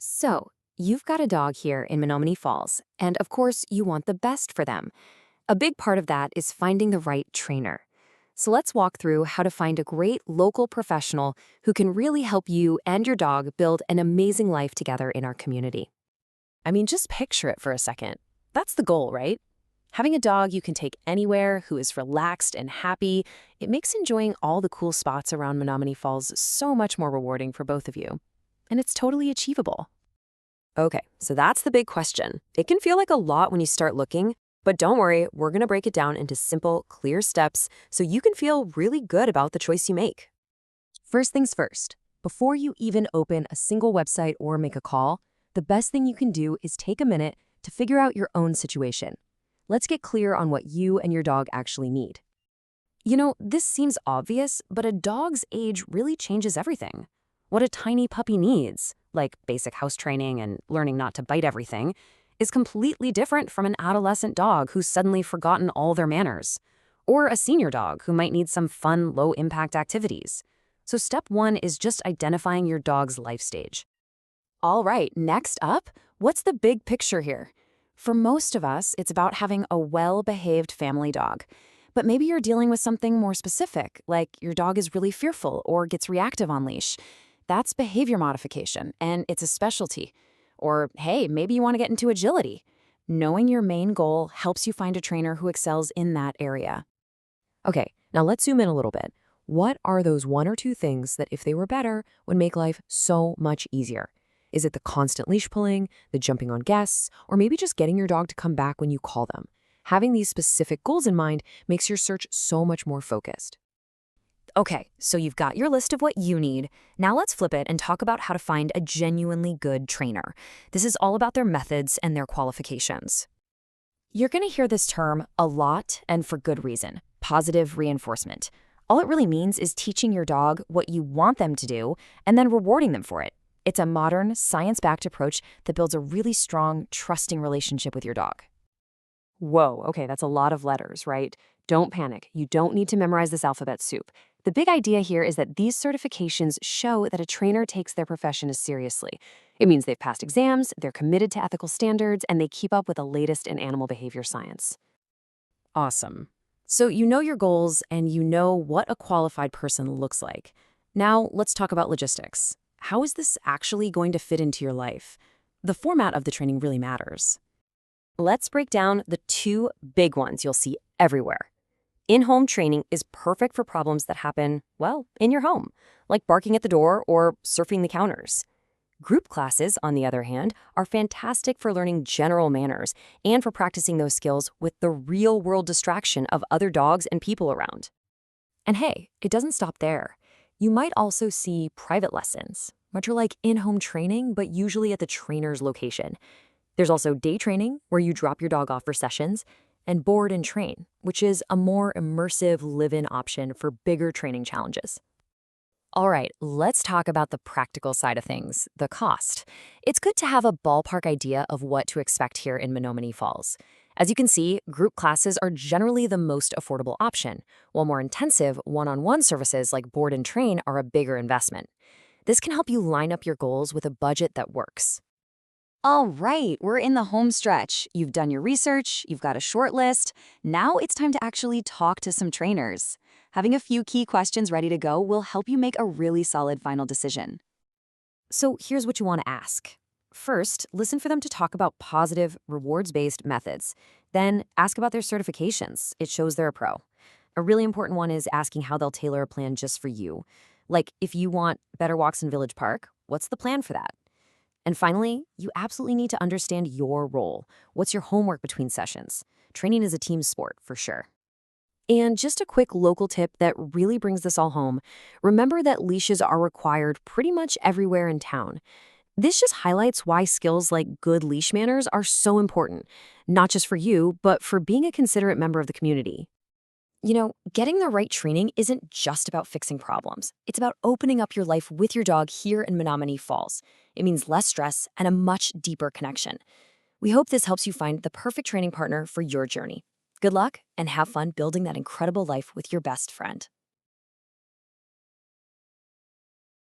So, you've got a dog here in Menomonee Falls, and of course, you want the best for them. A big part of that is finding the right trainer. So, let's walk through how to find a great local professional who can really help you and your dog build an amazing life together in our community. Just picture it for a second. That's the goal, right? Having a dog you can take anywhere who is relaxed and happy, it makes enjoying all the cool spots around Menomonee Falls so much more rewarding for both of you. And it's totally achievable. Okay, so that's the big question. It can feel like a lot when you start looking, but don't worry, we're going to break it down into simple, clear steps so you can feel really good about the choice you make. First things first, before you even open a single website or make a call, the best thing you can do is take a minute to figure out your own situation. Let's get clear on what you and your dog actually need. This seems obvious, but a dog's age really changes everything. What a tiny puppy needs, like basic house training and learning not to bite everything, is completely different from an adolescent dog who's suddenly forgotten all their manners, or a senior dog who might need some fun, low-impact activities. So step one is just identifying your dog's life stage. All right, next up, what's the big picture here? For most of us, it's about having a well-behaved family dog. But maybe you're dealing with something more specific, like your dog is really fearful or gets reactive on leash. That's behavior modification, and it's a specialty. Or, hey, maybe you want to get into agility. Knowing your main goal helps you find a trainer who excels in that area. Okay, now let's zoom in a little bit. What are those one or two things that, if they were better, would make life so much easier? Is it the constant leash pulling, the jumping on guests, or maybe just getting your dog to come back when you call them? Having these specific goals in mind makes your search so much more focused. Okay, so you've got your list of what you need. Now let's flip it and talk about how to find a genuinely good trainer. This is all about their methods and their qualifications. You're going to hear this term a lot, and for good reason: positive reinforcement. All it really means is teaching your dog what you want them to do and then rewarding them for it. It's a modern, science-backed approach that builds a really strong, trusting relationship with your dog. Whoa, okay, that's a lot of letters, right? Don't panic. You don't need to memorize this alphabet soup. The big idea here is that these certifications show that a trainer takes their profession as seriously. It means they've passed exams, they're committed to ethical standards, and they keep up with the latest in animal behavior science. Awesome. So you know your goals and you know what a qualified person looks like. Now let's talk about logistics. How is this actually going to fit into your life? The format of the training really matters. Let's break down the two big ones you'll see everywhere. In-home training is perfect for problems that happen, well, in your home, like barking at the door or surfing the counters. Group classes, on the other hand, are fantastic for learning general manners and for practicing those skills with the real-world distraction of other dogs and people around. And hey, it doesn't stop there. You might also see private lessons, which are like in-home training, but usually at the trainer's location. There's also day training, where you drop your dog off for sessions, and board and train, which is a more immersive live-in option for bigger training challenges. All right, let's talk about the practical side of things, the cost. It's good to have a ballpark idea of what to expect here in Menomonee Falls. As you can see, group classes are generally the most affordable option, while more intensive one-on-one services like board and train are a bigger investment. This can help you line up your goals with a budget that works. All right, we're in the home stretch. You've done your research, you've got a short list. Now it's time to actually talk to some trainers. Having a few key questions ready to go will help you make a really solid final decision. So here's what you want to ask. First, listen for them to talk about positive, rewards-based methods. Then ask about their certifications. It shows they're a pro. A really important one is asking how they'll tailor a plan just for you. Like, if you want better walks in Village Park, what's the plan for that? And finally, you absolutely need to understand your role. What's your homework between sessions? Training is a team sport, for sure. And just a quick local tip that really brings this all home: remember that leashes are required pretty much everywhere in town. This just highlights why skills like good leash manners are so important, not just for you, but for being a considerate member of the community. Getting the right training isn't just about fixing problems. It's about opening up your life with your dog here in Menomonee Falls. It means less stress and a much deeper connection. We hope this helps you find the perfect training partner for your journey. Good luck and have fun building that incredible life with your best friend.